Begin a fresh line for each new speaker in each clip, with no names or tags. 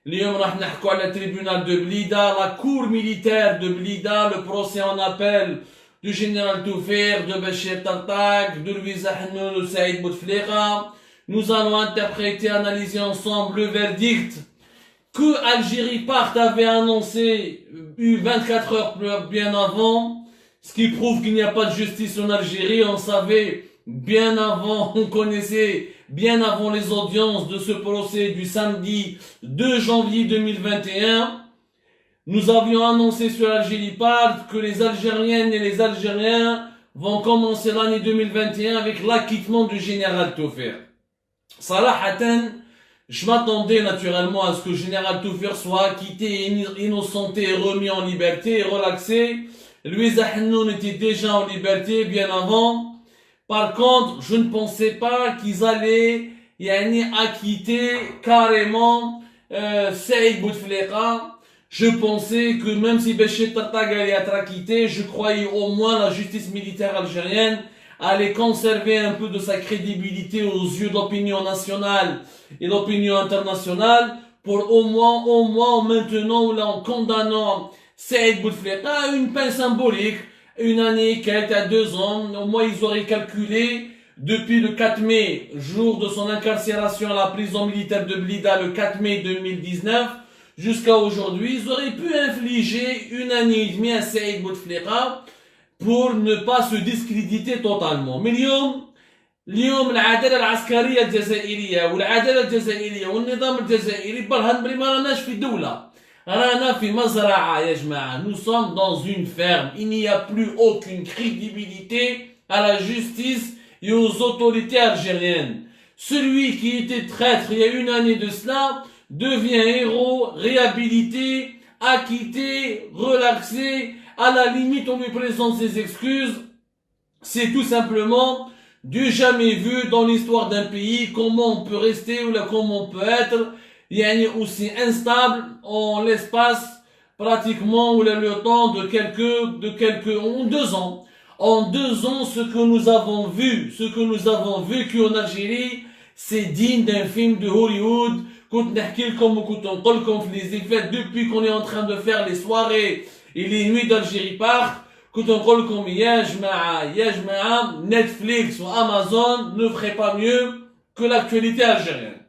اليوم راح نحكوا على tribunal de Blida, la cour militaire de Blida, le procès en appel du général Toufer, de Bachir Tartak, de Louisa Hanoun, de Saïd Bouteflika. Nous allons interpréter, analyser ensemble le verdict que Algérie Part avait annoncé 24 heures bien avant, ce qui prouve qu'il n'y a pas de justice en Algérie. On savait bien avant, on connaissait bien avant les audiences de ce procès du samedi 2 janvier 2021. Nous avions annoncé sur Algérie Part que les Algériennes et les Algériens vont commencer l'année 2021 avec l'acquittement du général Toufer. Salahatan, je m'attendais naturellement à ce que le général Toufer soit acquitté, innocenté, remis en liberté et relaxé. Louisa Hanoun était déjà en liberté bien avant. Par contre, je ne pensais pas qu'ils allaient acquitter carrément Saïd Bouteflika. Je pensais que même si Bachir Tartak allait être acquitté, je croyais au moins la justice militaire algérienne allait conserver un peu de sa crédibilité aux yeux de l'opinion nationale et l'opinion internationale pour au moins maintenant ou là en condamnant Saïd Bouteflika une peine symbolique, une année, quelques 2 ans. Au moins ils auraient calculé depuis le 4 mai, jour de son incarcération à la prison militaire de Blida le 4 mai 2019, jusqu'à aujourd'hui, ils auraient pu infliger 1 année et demie à Saïd Bouteflika pour ne pas se discréditer totalement. Mais اليوم العدالة العسكرية الجزائرية والعدالة الجزائرية والنظام الجزائري برهن بلي ما راناش في دولة، رانا في مزرعة يا جماعة. Nous sommes dans une ferme. Il n'y a plus aucune crédibilité à la justice et aux autorités algériennes. Celui qui était traître il y a 1 année de cela devient héros, réhabilité, acquitté, relaxé. À la limite, on lui présente ses excuses. C'est tout simplement du jamais vu dans l'histoire d'un pays. Comment on peut rester ou là comment on peut être aussi instable en l'espace pratiquement ou là le temps de en 2 ans. En 2 ans, ce que nous avons vécu en Algérie, c'est digne d'un film de Hollywood. Depuis qu'on est en train de faire les soirées et les nuits d'Algérie Part, كنت نقول لكم يا جماعة Netflix ou Amazon ne ferait pas mieux que l'actualité algérienne.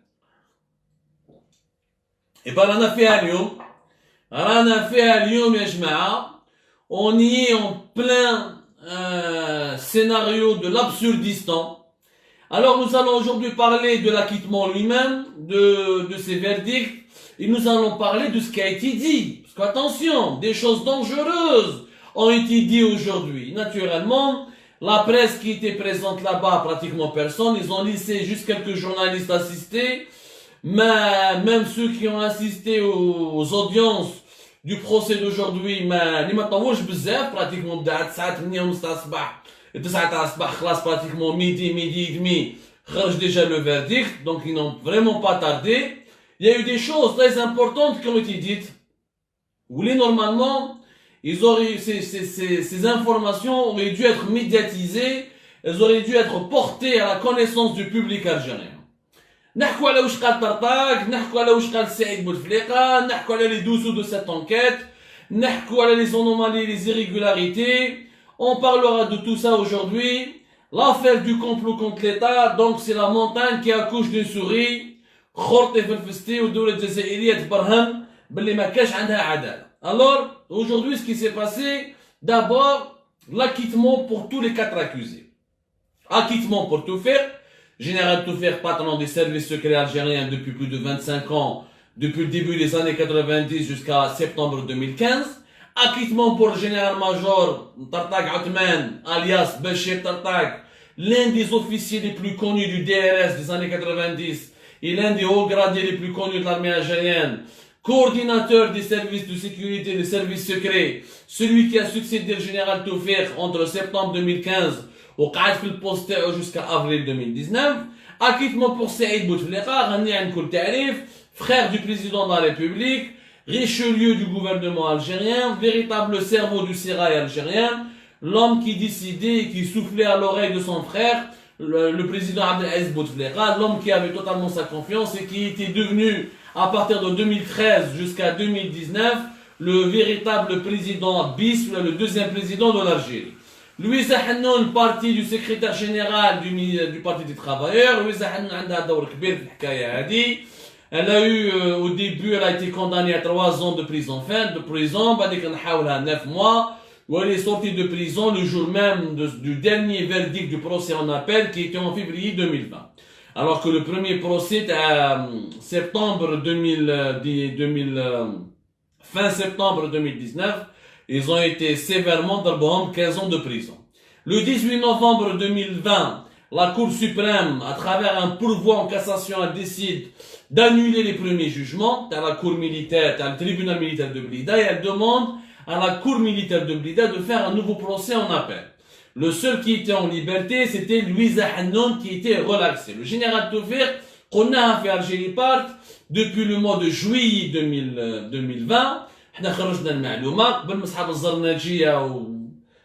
Et ben رانا فيها اليوم يا جماعة. On y est en plein scénario de l'absurdistan. Alors nous allons aujourd'hui parler de l'acquittement lui-même, de ses verdicts, et nous allons parler de ce qui a été dit. Parce qu'attention, des choses dangereuses ont été dites aujourd'hui. Naturellement, la presse qui était présente là-bas, pratiquement personne, ils ont laissé juste quelques journalistes assister, mais même ceux qui ont assisté aux audiences du procès d'aujourd'hui, mais ما طولش بزاف, pratiquement بدات 9:30 الصباح 9 الصباح خلاص pratiquement midi et demi خرج déjà le verdict, donc ils n'ont vraiment pas tardé. Il y a eu des choses très importantes qui ont été dites. Où normalement, ces informations auraient dû être médiatisées, elles auraient dû être portées à la connaissance du public algérien. نحكوا على واش قال طرطاق, نحكوا على واش قال سعيد بوتفليقة, نحكوا على les dessous de cette enquête, نحكوا على les anomalies, les irrégularités. On parlera de tout ça aujourd'hui. L'affaire du complot contre l'État, donc c'est la montagne qui accouche d'une souris. خرطي في الفستي والدولة الجزائرية تبرهن باللي ما كاش عندها عدالة. Alors, aujourd'hui, ce qui s'est passé, d'abord, l'acquittement pour tous les 4 accusés. Acquittement pour Toufer, général Toufer, patron des services secrets algériens depuis plus de 25 ans, depuis le début des années 90 jusqu'à septembre 2015. Acquittement pour le général-major Tartak Othman, alias Bachir Tartak, l'un des officiers les plus connus du DRS des années 90 et l'un des hauts gradés les plus connus de l'armée algérienne, coordinateur des services de sécurité, des services secrets, celui qui a succédé au général Toufer entre septembre 2015 au قعد في البوست jusqu'à avril 2019. Acquittement pour Saïd Bouteflika, غني عن كل تعريف, frère du président de la République, Richelieu du gouvernement algérien, véritable cerveau du sérail algérien, l'homme qui décidait et qui soufflait à l'oreille de son frère, le président Abdelaziz Bouteflika, l'homme qui avait totalement sa confiance et qui était devenu à partir de 2013 jusqu'à 2019, le véritable président bis, le deuxième président de l'Algérie. Louisa Hannoun, partie du secrétaire général du Parti des Travailleurs. Louisa Hannoun a un rôle كبير في الحكاية هذه. Elle a eu, au début, elle a été condamnée à 3 ans de prison بعد كده نحاولها 9 mois. Où elle est sortie de prison le jour même du dernier verdict du procès en appel qui était en février 2020. Alors que le premier procès était à septembre 2000, fin septembre 2019, ils ont été sévèrement d'arbom 15 ans de prison. Le 18 novembre 2020, la Cour suprême, à travers un pourvoi en cassation, elle décide d'annuler les premiers jugements à la Cour militaire, à le tribunal militaire de Blida, et elle demande à la Cour militaire de Blida de faire un nouveau procès en appel. Le seul qui était en liberté, c'était Louisa Hannoun qui était relaxé. Le général Toufir, qu'on a fait Algérie Part, depuis le mois de juillet 2020, احنا خرجنا المعلومات قبل ما اصحاب الزرناجيه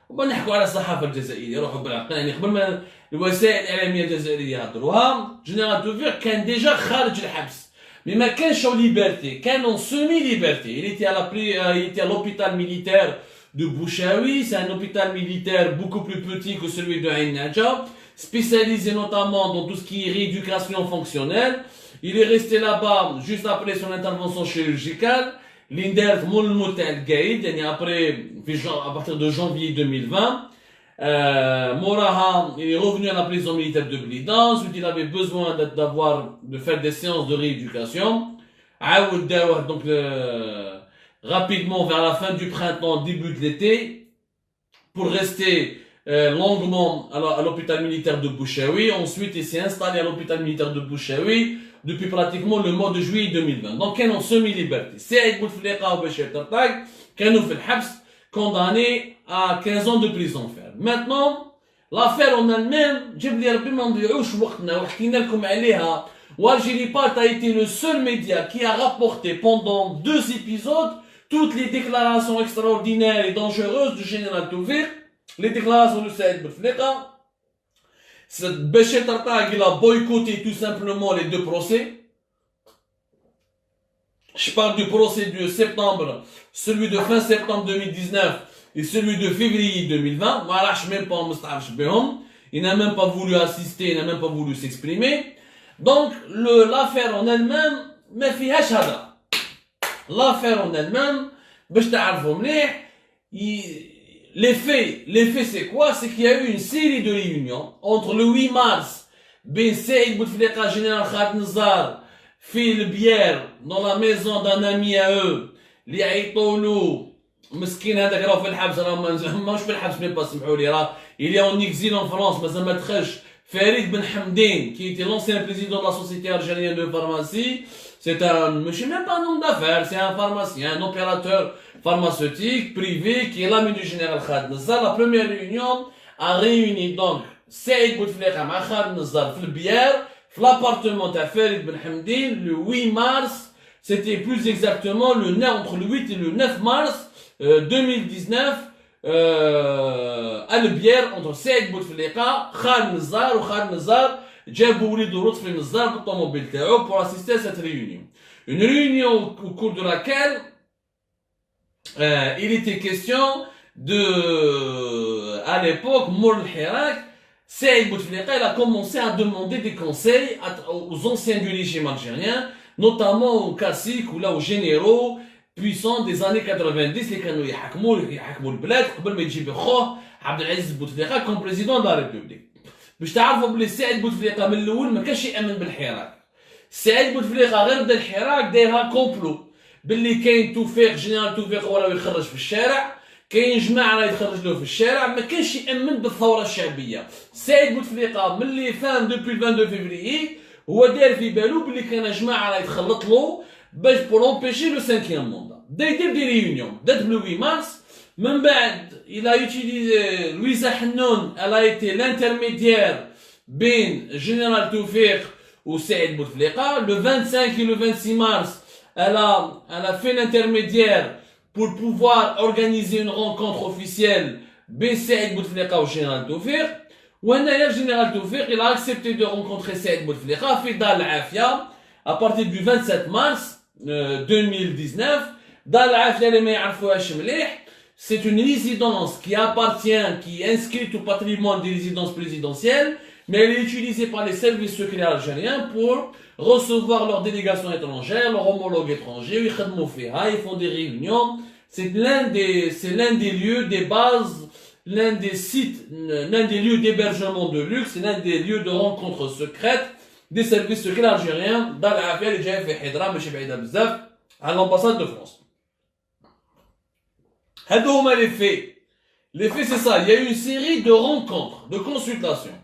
وبنحكوا على الصحافه الجزائريه يروحوا بالعقل يعني قبل ما الوسائل الاعلاميه الجزائريه يهضروها جنرال توفير كان ديجا خارج الحبس mais ما كانش en liberté كان en semi liberté il était à l'hôpital militaire de Bouchaoui. C'est un hôpital militaire beaucoup plus petit que celui de Ain Nadja, spécialisé notamment dans tout ce qui est rééducation fonctionnelle. Il est resté là-bas juste après son intervention chirurgicale. L'Indert Moulmout El-Gaïd, après, à partir de janvier 2020, Moraha, il est revenu à la prison militaire de Blida. Ensuite, il avait besoin de faire des séances de rééducation. Donc, rapidement, vers la fin du printemps, début de l'été, pour rester longuement à l'hôpital militaire de Bouchaoui. Ensuite, il s'est installé à l'hôpital militaire de Bouchaoui depuis pratiquement le mois de juillet 2020. Donc, ils ont semi-liberté. Saïd Bouteflika ou Béchir Tartag, qui ont fait le habs, condamné à 15 ans de prison ferme. Maintenant, l'affaire en elle-même, Algérie Part a été le seul média qui a rapporté pendant 2 épisodes toutes les déclarations extraordinaires et dangereuses du général Toufir, les déclarations de Saïd Bouteflika. Béchir Tartag, il a boycotté tout simplement les 2 procès. Je parle du procès de septembre, celui de fin septembre 2019 et celui de février 2020. Voilà, je même pas il n'a même pas voulu assister, il n'a même pas voulu s'exprimer. Donc, l'affaire en elle-même, mais fihash hada. L'affaire en elle-même, l'effet c'est quoi? C'est qu'il y a eu une série de réunions entre le 8 mars, Ben Saïd Bouteflika, général Khaled Nzar, fait le bière dans la maison d'un ami à eux, اللي عيطوا له مسكين هذاك راه في الحبس راه ماهوش في الحبس مي با سمحوا لي راه il est en exil en France مازال ما دخلش. Farid Ben Hamdin, qui était l'ancien président de la Société algérienne de pharmacie, c'est je sais même pas un nom d'affaires, c'est un pharmacien, un opérateur pharmaceutique privé qui est l'ami du général Khaled Nzar. La première réunion a réuni donc Saïd Bouteflika avec Khaled Nzar في البيار في l'appartement de Farid Ben Hamdin le 8 mars, c'était plus exactement entre le 8 et le 9 mars 2019, à البيار entre Saïd Bouteflika, Khaled Nzar ou Khaled Nzar جابوا وليدو لطفي نزار بالطوموبيل تاعو pour assister à cette réunion. Une réunion au cours de laquelle il était question à l'époque, Mour el-Hirak, Saïd Bouteflika, il a commencé à demander des conseils aux anciens du régime algérien, notamment aux caciques ou là aux généraux puissants des années 90 اللي كانوا يحكموا البلاد قبل ما يجيب خوه عبد العزيز بوتفليقه comme président de la République. باش تعرفوا بلي سعيد بوتفليقه من الاول ما كانش يامن بالحراك. سعيد بوتفليقه غير بدا الحراك دايرها كومبلو باللي كاين توفيق جنرال توفيق هو راه يخرج في الشارع، كاين جماعه راه يتخرج له في الشارع، ما كانش يامن بالثوره الشعبيه. سعيد بوتفليقه ملي فهم دوبي 22 فيفريي هو داير في بالو باللي كان جماعه راه يتخلط له باش بور امبيشي لو 5e موندا. بدا يدير دي ريونيون بدات le 8 mars. من بعد il a utilisé Louisa Hannoun, elle a été l'intermédiaire بين général Toufir ou Saïd Bouteflika. Le 25 et le 26 mars, elle a fait l'intermédiaire pour pouvoir organiser une rencontre officielle بين Saïd Bouteflika ou général Toufir. وهنايا le général Toufir, il a accepté de rencontrer Saïd Bouteflika في دار العافية à partir du 27 mars. 2019. C'est une résidence qui appartient, qui est inscrite au patrimoine des résidences présidentielles, mais elle est utilisée par les services secrets algériens pour recevoir leurs délégations étrangères, leurs homologues étrangers, ils font des réunions. C'est l'un des lieux, des bases, l'un des sites, l'un des lieux d'hébergement de luxe, l'un des lieux de rencontres secrètes des services secrets algériens dans l'affaire اللي جايه في حضره ماشي بعيده بزاف à l'ambassade de France. هادو هما les faits. Les faits c'est ça, il y a eu une série de rencontres, de consultations.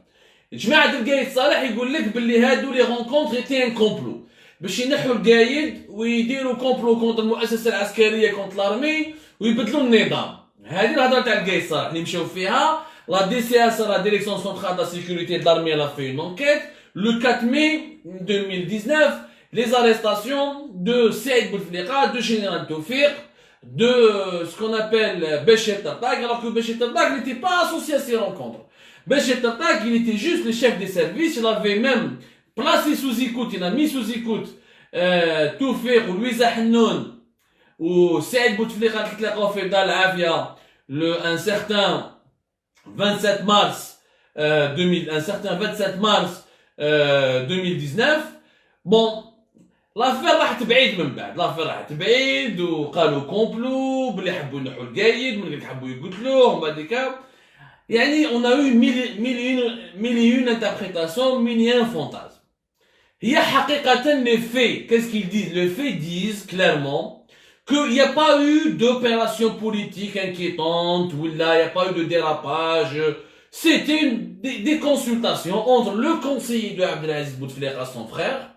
جماعة القايد صالح يقول لك باللي هادو لي رونكونتر ايتي ان كومبلو باش ينحوا القايد ويديروا كومبلو كونتر المؤسسة العسكرية كونتر لارمي ويبدلوا النظام. هذه الهضره تاع القايد صالح اللي مشاو فيها لا دي سي اس لا ديريكسيون سونترال دا سيكوريتي de l'armée elle a fait une enquête le 4 mai 2019 les arrestations de Saïd Bouteflika, de Général Tawfiq, de ce qu'on appelle Béchir Tartak, alors que Béchir Tartak n'était pas associé à ces rencontres. Béchir Tartak, il était juste le chef des services, il avait même placé sous écoute, il a mis sous écoute Tawfiq ou Louisa Hannoun ou Saïd Bouteflika qui l'a fait dans l'Afia un certain 27 mars 2019. Bon, l'affaire راحت بعيد من بعد، l'affaire راحت بعيد وقالوا كومبلو بلي حبوا ينحوا القايد من اللي حبوا يقتلوه ومن بعد كا يعني on a eu mille et une interprétations, mille et un fantasmes. هي حقيقة les faits, qu'est-ce qu'ils disent? Les faits disent clairement qu'il n'y a pas eu d'opération politique inquiétante, ou là, il n'y a pas eu de dérapage. C'était des consultations entre le conseiller de Abdelaziz Bouteflika, son frère.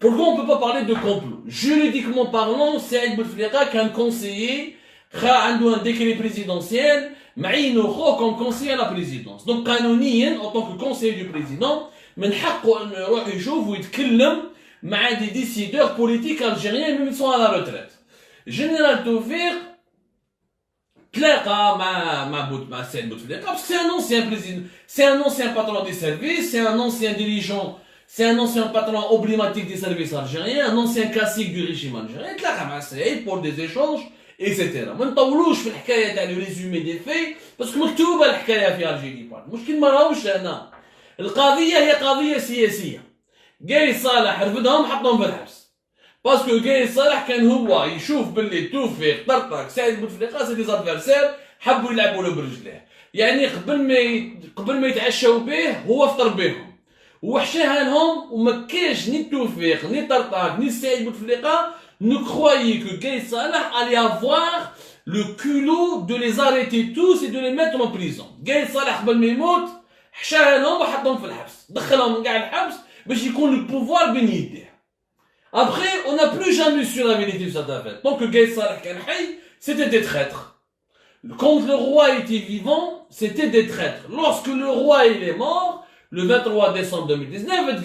Pourquoi on ne peut pas parler de complot? Juridiquement parlant, Saïd Bouteflika qu'un conseiller, qui a un décret présidentiel, معينه comme conseiller à la présidence. Donc, قانونيا, en tant que conseiller du président, من حقه انه يروح يشوف ويتكلم مع des décideurs politiques algériens même ils sont à la retraite. Général Tawfiq تلاقى مع Saïd Bouteflika parce que c'est un ancien président, c'est un ancien patron des services, c'est un ancien dirigeant, c'est un ancien patron emblématique des services algériens, un ancien classique du régime algérien. تلاقى مع Saïd pour des échanges etc. ما نطولوش في الحكايه تاع لو ريزومي دي في باسكو مكتوبه الحكايه في الجيري بارت. المشكل ما راهوش هنا، القضيه هي قضيه سياسيه. قايد صالح رفدهم حطهم في الحبس باسكو قايد صالح كان هو يشوف باللي توفيق طرطق سعيد بوتفليقه سي دي زادفيرسير حبوا يلعبوا له برجليه، يعني قبل ما يتعشوا به هو فطر بهم وحشاها لهم وما كاش ني توفيق ني طرطق ني سعيد بوتفليقه ne croyaient que Gaïd Salah allait avoir le culot de les arrêter tous et de les mettre en prison. Gaïd Salah قبل ما يموت حشاها لهم وحطهم في الحبس، دخلهم من كاع الحبس باش يكون le pouvoir بين يديه. Après, on n'a plus jamais su la vérité de cette affaire. Tant que Gaïd Salah كان حي, c'était des traîtres. Quand le roi était vivant, c'était des traîtres. Lorsque le roi il est mort, le 23 décembre 2019,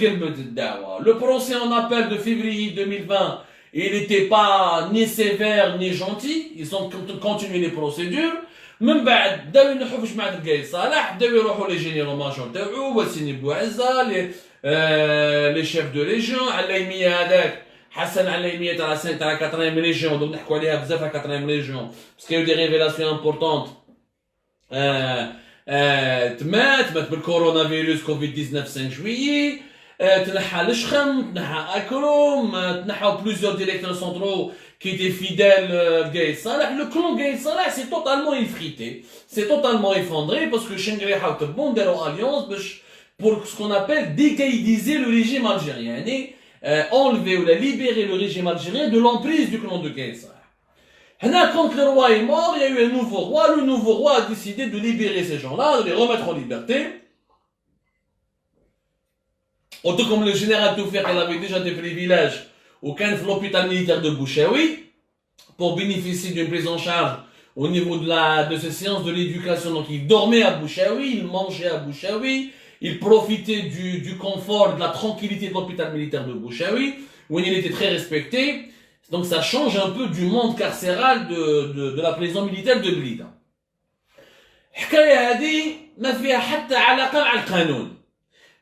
le procès en appel de février 2020, il n'était pas ni sévère ni gentil, ils ont continué les procédures. من بعد بداو ينحوا في جماعة القايد صالح، بداو يروحوا لي جينيرال ماجور تاعو وسيني بوعزة لي شيف دو ليجيون عليمية هذاك حسن عليمية تاع تاع 4 ليجيون دوك نحكوا عليها بزاف على 4 ليجيون باسكو كاينو دي ريفيلاسيون امبورطونت. مات بالكورونا فيروس كوفيد 19 5 جويي. تنحى لشخم تنحى اكروم تنحى plusieurs directeurs centraux qui étaient fidèles Gaïd Salah. Le clan Gaïd Salah s'est totalement effrité, s'est totalement effondré parce que Chengriha ou Tebboune deron alliance pour ce qu'on appelle dégaïdiser le régime algérien, enlever ou libérer le régime algérien de l'emprise du clan de Gaïd Salah. Là, quand le roi est mort, il y a eu un nouveau roi. Le nouveau roi a décidé de libérer ces gens-là, de les remettre en liberté. Autant comme le général Tawfiq, il avait déjà des privilèges aucun de l'hôpital militaire de Bouchaoui pour bénéficier d'une prise en charge au niveau de ces séances de l'éducation. Donc il dormait à Bouchaoui, il mangeait à Bouchaoui, il profitait du confort, de la tranquillité de l'hôpital militaire de Bouchaoui, où il était très respecté. Donc ça change un peu du monde carcéral de la prison militaire de Blida. الحكاية هذه ما فيها حتى علاقة مع القانون.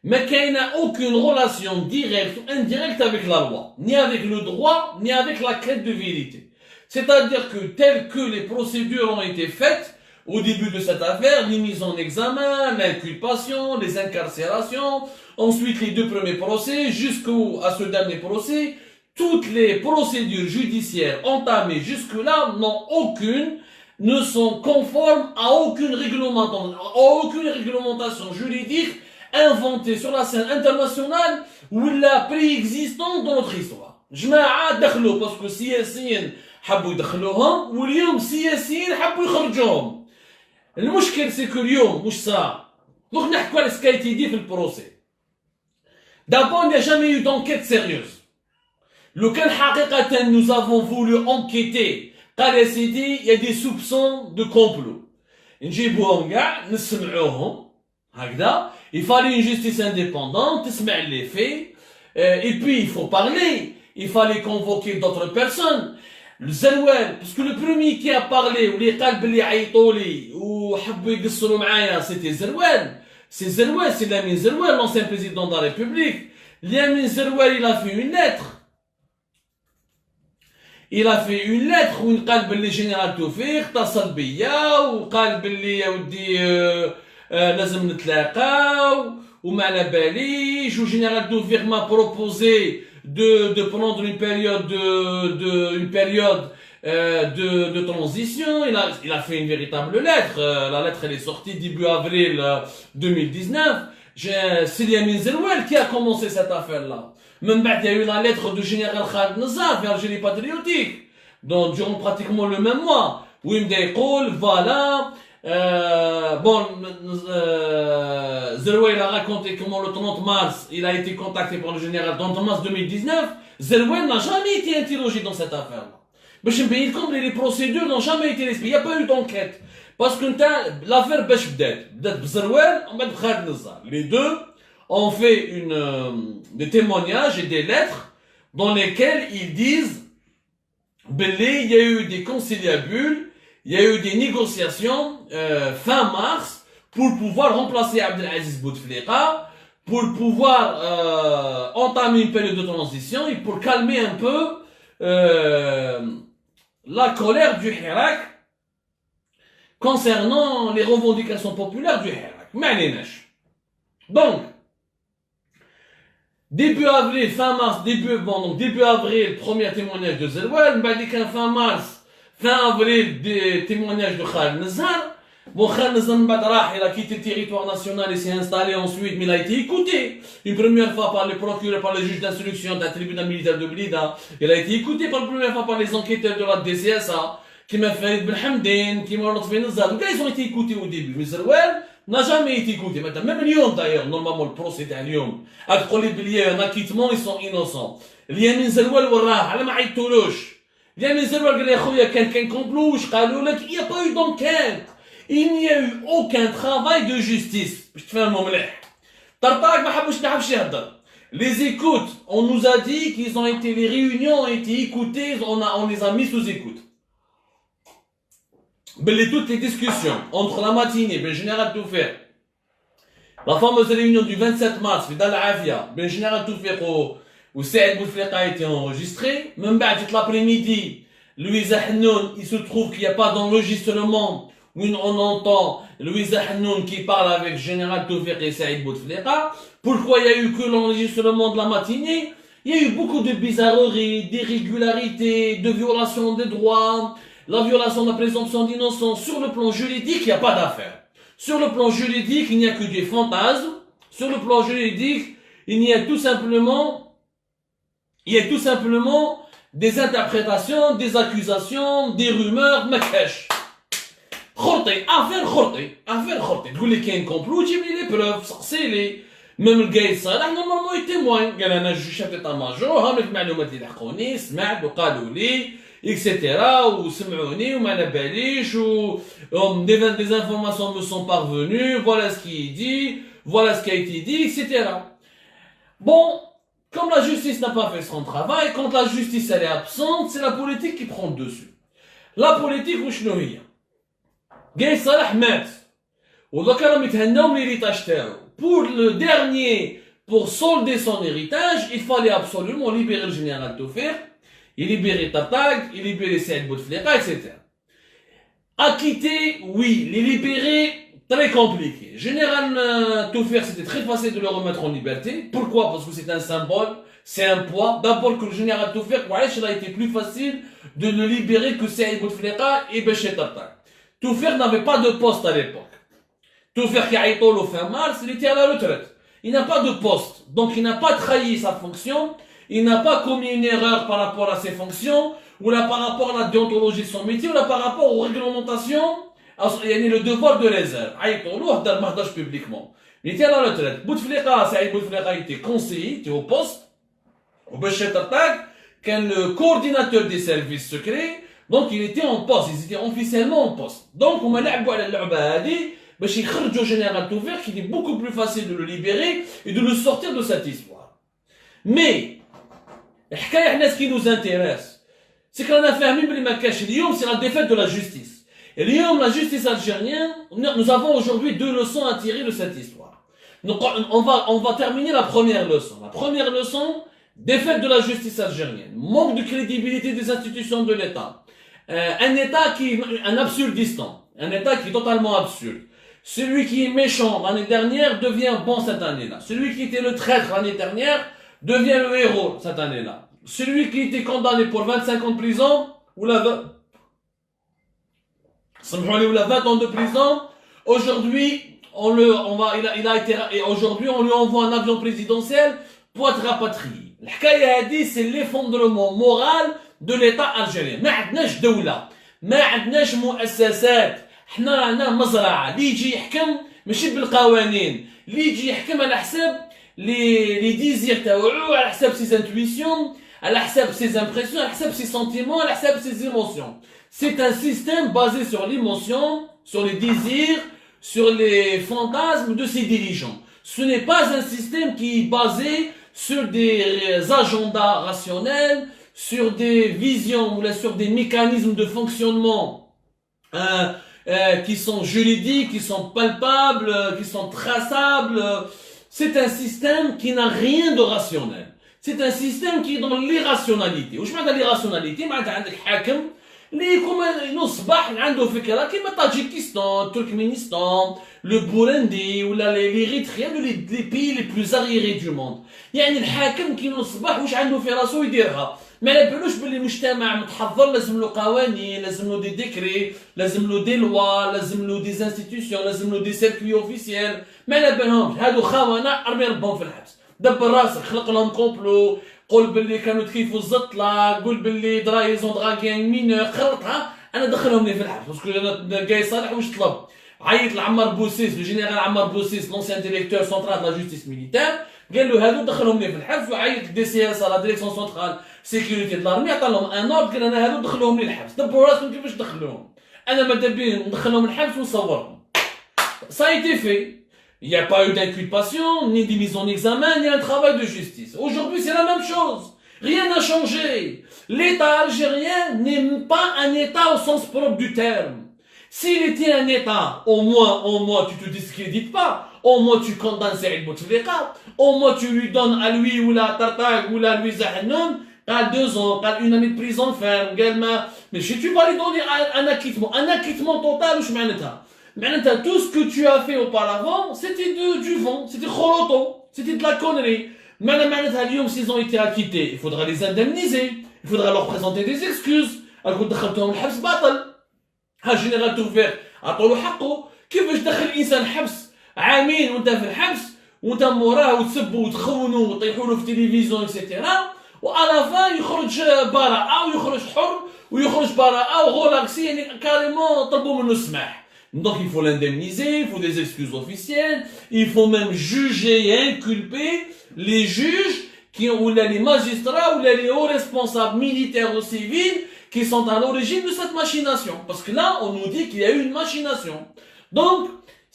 mais qu'il n'a aucune relation directe ou indirecte avec la loi, ni avec le droit, ni avec la quête de vérité. C'est-à-dire que telles que les procédures ont été faites au début de cette affaire, les mises en examen, l'inculpation, les incarcérations, ensuite les 2 premiers procès, jusqu'à ce dernier procès, toutes les procédures judiciaires entamées jusque-là ne sont conformes à aucune réglementation juridique inventée sur la scène internationale ou la préexistante dans notre histoire. جماعة دخلوا باسكو السياسيين حبوا يدخلوهم واليوم السياسيين حبوا يخرجوهم. المشكل سيكو اليوم مش صار. دوك نحكوا على سكايتي دي في البروسي. D'abord, il n'y a jamais eu d'enquête sérieuse. لو كان حقيقة nous avons voulu enquêter قال يا سيدي il y a des soupçons de complot. نجيبوهم كاع نسمعوهم هكذا. Il fallait une justice indépendante, تسمع les faits. Et puis il faut parler. Il fallait convoquer d'autres personnes. الزروال parce que le premier qui a parlé واللي قال بلي عيطوا لي وحبوا يقصروا معايا c'était زروال. C'est Zeroual, c'est Lamine Zeroual, l'ancien président de la République. Lamine Zeroual, il a fait une lettre. Il a fait une lettre où il قال باللي général Toufir اتصل بيا وقال باللي يا ودي لازم نتلاقاو وما على باليش و général Toufir m'a proposé de prendre une période de transition. Il a fait une véritable lettre. La lettre elle est sortie début avril 2019. C'est Lamine Zeroual qui a commencé cette affaire-là. Même il y a eu la lettre du général Khaled Nazar vers l'Algérie patriotique. Donc durant pratiquement le même mois. Où il me dit voilà. Zeroual a raconté comment le 30 mars il a été contacté par le général 30 mars 2019. Zeroual n'a jamais été interrogé dans cette affaire-là. باش نبين لكم les procédures n'ont jamais été respectées. Il n'y a pas eu d'enquête. Parce que l'affaire باش بدات بزروال ومن بعد بخالد نزار. Les deux ont fait des témoignages et des lettres dans lesquels ils disent il y a eu des conciliabules, il y a eu des négociations fin mars pour pouvoir remplacer Abdelaziz Bouteflika, pour pouvoir entamer une période de transition et pour calmer un peu la colère du Hirak concernant les revendications populaires du Hirak. Donc, début avril, fin mars, début avril, premier témoignage de Zeroual, fin mars, fin avril, des témoignages de Khaled Nazar. Bon, Khaled Nazar, il a quitté le territoire national et s'est installé ensuite, mais il a été écouté. Une première fois par les procureurs, par les juges d'instruction d'un tribunal militaire de Blida. Il a été écouté par la première fois par les enquêteurs de la DCSA, qui m'a fait Belhamden, qui m'a fait Nazar. Donc là, ils ont été écoutés au début. Mais Zeroual n'a jamais été écouté. Même Lyon d'ailleurs, normalement, le procès est à Lyon. Avec les billets, un acquittement, ils sont innocents. Lamine Zeroual, على ما عيطولوش. Lamine Zeroual قال يا خويا كان كومبلوش قالوا لك il n'y a pas eu d'enquête. Il n'y a eu aucun travail de justice. باش تفهموا مليح. طرطاق ما حبوش يهضر. Les écoutes, on nous a dit qu'ils ont été, les réunions ont été écoutées, on les a mis sous écoute. Toutes les discussions entre la matinée, le général Toufir, la fameuse réunion du 27 mars, Vidal Afia, le général Toufir où Saïd Bouteflika a été enregistré, même l'après-midi, Louisa Hanoun, il se trouve qu'il n'y a pas d'enregistrement où on entend Louisa Hanoun qui parle avec le général Toufir et Saïd Bouteflika. Pourquoi il n'y a eu que l'enregistrement de la matinée? Il y a eu beaucoup de bizarreries, d'irrégularités, de violations des droits, la violation de la présomption d'innocence. Sur le plan juridique, il n'y a pas d'affaire. Sur le plan juridique, il n'y a que des fantasmes. Sur le plan juridique, il y a tout simplement des interprétations, des accusations, des rumeurs, makash. Khorté, affaire khorté. تقول لي كاين complot, جيب لي les preuves, صقسيلي. Même le gars صالح normalement il témoigne. قال انا chef d'état-major, هام المعلومات اللي لحقوني, سمعت وقالوا لي etc. ou سمعوني وما على باليش و des informations me sont parvenues, voilà ce qui est dit, voilà ce qui a été dit, etc. Bon, comme la justice n'a pas fait son travail, quand la justice elle est absente, c'est la politique qui prend le dessus. La politique وشنو هي؟ قايس صالح مات ودوكا راهم يتهناو من لي تاش تاعو pour le dernier, pour solder son héritage, il fallait absolument libérer le général Taufer, il libérer Tartag, il libérer Saïd Bouteflika, etc. Acquitter, oui, les libérer, très compliqué. Général Taufer, c'était très facile de le remettre en liberté. Pourquoi? Parce que c'est un symbole, c'est un poids. D'abord que le général Taufer, il a été plus facile de le libérer que Saïd Bouteflika et Béchir Tartag. Taufer n'avait pas de poste à l'époque. Taufer qui a été au fin mars, il était à la retraite. Il n'a pas de poste. Donc il n'a pas trahi sa fonction. Il n'a pas commis une erreur par rapport à ses fonctions, ou là par rapport à la déontologie de son métier, ou là par rapport aux réglementations, il y a le devoir de réserve. Publiquement. Il était à la retraite. Bouteflika, Saïd Bouteflika était conseiller, il était au poste. Au Béchir Tartag, qui est le coordinateur des services secrets, donc il était en poste, ils étaient officiellement en poste. Donc on m'a dit, au général Taufer, qu'il est beaucoup plus facile de le libérer et de le sortir de cette histoire. Mais, ce qui nous intéresse, c'est qu'on a fait un c'est la défaite de la justice. Et la justice algérienne, nous avons aujourd'hui deux leçons à tirer de cette histoire. Donc, on va terminer la première leçon. La première leçon, défaite de la justice algérienne, manque de crédibilité des institutions de l'État, un État qui est un absurdistan, un État qui est totalement absurde. Celui qui est méchant l'année dernière devient bon cette année-là. Celui qui était le traître l'année dernière devient le héros cette année-là. Celui qui était condamné pour 25 ans de prison, ou la 20 ans de prison, aujourd'hui, aujourd'hui, on lui envoie un avion présidentiel pour être rapatrié. L'hkaya dit, c'est l'effondrement moral de l'État algérien. ما عندناش دولة، ما عندناش مؤسسات. حنا رانا مزرعة اللي يجي يحكم ماشي بالقوانين، اللي يجي يحكم على حساب لي ديزير تاوعو، على حساب سي انتويسيون، على حساب سي امبرسيون، على حساب سي سنتيمون، على حساب سي émotions. C'est un système basé sur l'émotion, sur les désirs, sur les fantasmes de ses dirigeants. Ce n'est pas un système qui est basé sur des agendas rationnels, sur des visions ou sur des mécanismes de fonctionnement qui sont juridiques, qui sont palpables, qui sont traçables. C'est un système qui n'a rien de rationnel. C'est un système qui est dans l'irrationalité. وش معنى l'irrationalité؟ معناتها عندك حاكم اللي يكون صباح عنده فكره كيما طاجيكستان، تركمانستان، le Burundi ou l'Érythrée, les pays les plus arriérés du monde. يعني الحاكم كي الصباح واش عنده في راسو يديرها. ما على بالوش باللي مجتمع متحضر لازم له قوانين، لازم له دي ديكري، لازم له دي لوا، لازم له دي انستيتيوشن، لازم له دي سيركوي اوفيسيال. ما على بالهمش هادو خونه ارمي ربهم في الحبس. دبر راسك، خلق لهم كومبلو، قول باللي كانوا تكيفوا الزطله، قول باللي درايزون دراغين مينور، خلطها انا دخلهم لي في الحبس باسكو انا جاي صالح واش طلب. عيط لعمر بوسيس، لو جينيرال عمر بوسيس، لونسيان ديريكتور سنترال دو لا جوستيس ميليتير، قال له هادو دخلهم لي في الحبس، وعيط دي سي اس لا ديريكسيون سنترال سيكوريتي دو لارمي، عطى لهم ان اوردر، قال انا هادو دخلهم لي الحبس. دبروا راسكم كيفاش دخلوهم. انا ماذا بيا ندخلهم الحبس ونصورهم. Ça a été fait. Il n'y a pas eu d'inculpation, ni de mise en examen, ni un travail de justice. Aujourd'hui, c'est la même chose. Rien n'a changé. L'État algérien n'est pas un État au sens propre du terme. S'il était un État, au moins, tu te discrédites pas. Au moins, tu condamnes Saïd Bouteflika. Au moins, tu lui donnes à lui ou la Tartag ou la Louisa Hannoun, à 2 ans, à 1 année de prison ferme. Mais si tu vas lui donner un acquittement total, je m'en état. Maintenant, tout ce que tu as fait auparavant, c'était du vent, c'était choloto, c'était de la connerie. Maintenant, s'ils ont été acquittés, il faudra les indemniser, il faudra leur présenter des excuses. Alors, دخلتهم الحبس باطل. ها جنرال توفير عطولو حقه. كيفاش دخل الانسان حبس عامين وانت في الحبس وانت موراه وتسبوا وتخونوا وتطيحوا له في التلفزيون اكسيتيرا، وعلى فان يخرج براءة ويخرج حر ويخرج براءة وغولاكسي، يعني كاريمون طلبوا منه السماح. Donc il faut l'indemniser, il faut des excuses officielles, il faut même juger et inculper les juges ou les magistrats ou les hauts responsables militaires ou civils qui sont à l'origine de cette machination. Parce que là, on nous dit qu'il y a eu une machination. Donc,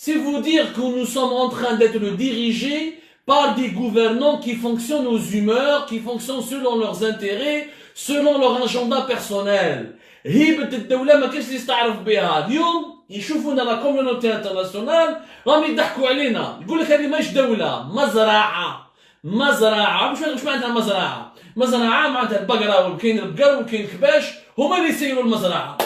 c'est vous dire que nous sommes en train d'être dirigés par des gouvernants qui fonctionnent aux humeurs, qui fonctionnent selon leurs intérêts, selon leur agenda personnel. هيبة الدولة ما كاش اللي يستعرف بها. اليوم يشوفونا لا كوميونيتي انترناسيونال راهم يضحكوا علينا، يقول لك هذه ماهيش دولة، مزرعة. مزرعة واش معناتها مزرعة؟ مزرعة معناتها البقرة وكاين البقر وكاين الكباش هما اللي يسيروا المزرعة.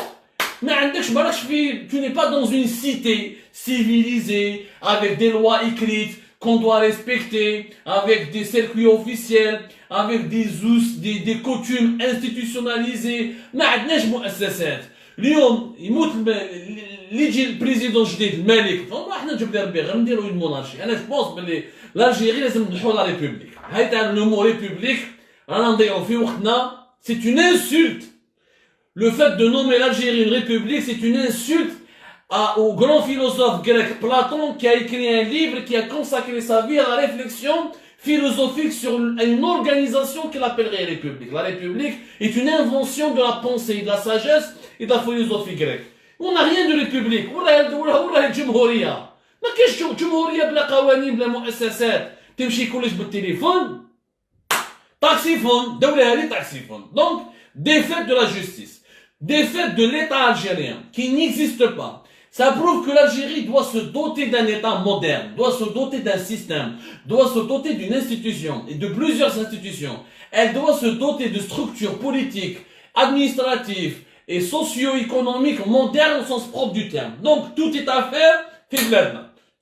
ما عندكش مالكش في tu n'es pas dans une cité civilisée avec des lois écrites qu'on doit respecter, avec des circuits officiels, avec des coutumes institutionnalisées. ما عندناش مؤسسات. اليوم يموت اللي يجي البريزيدون جديد الملك، احنا نجيب لي ربي غير نديروا اون مونارشي. انا جوبونس بلي لالجيري لازم نحو لا ريبوبليك. هاي تاع لو مو ريبوبليك رانا نضيعوا في وقتنا. سي اون انسولت. Le fait de nommer l'Algérie une république, c'est une insulte au grand philosophe grec Platon qui a écrit un livre qui a consacré sa vie à la réflexion philosophique sur une organisation qu'il appellerait république. La république est une invention de la pensée, de la sagesse et de la philosophie grecque. On n'a rien de république. ولا الجمهورية. ما كاينش جمهورية بلا قوانين بلا مؤسسات. تمشي كلش بالتليفون. تاكسيفون. دولة هذه تاكسيفون. Donc, défaite de la justice. Défaite de l'État algérien, qui n'existe pas. Ça prouve que l'Algérie doit se doter d'un État moderne, doit se doter d'un système, doit se doter d'une institution, et de plusieurs institutions. Elle doit se doter de structures politiques, administratives et socio-économiques modernes au sens propre du terme. Donc, tout est à faire,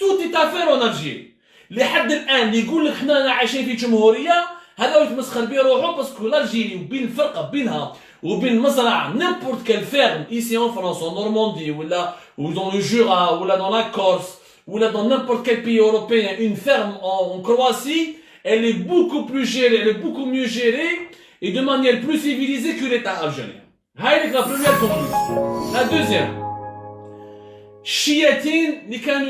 tout est à faire en Algérie. لحد الآن اللي يقول لك حنا عايشين في جمهورية هذا يتمسخر بيه روحه باسكو l'Algérie وبين الفرقة بينها وبين المزرعة n'importe quelle ferme ici en France, en Normandie ou dans le Jura ou là dans la Corse ou là dans n'importe quel pays européen, une ferme en Croatie, elle est beaucoup plus gérée, elle est beaucoup mieux gérée et de manière plus civilisée que l'État algérien. C'est la première conclusion. La deuxième, chiatine,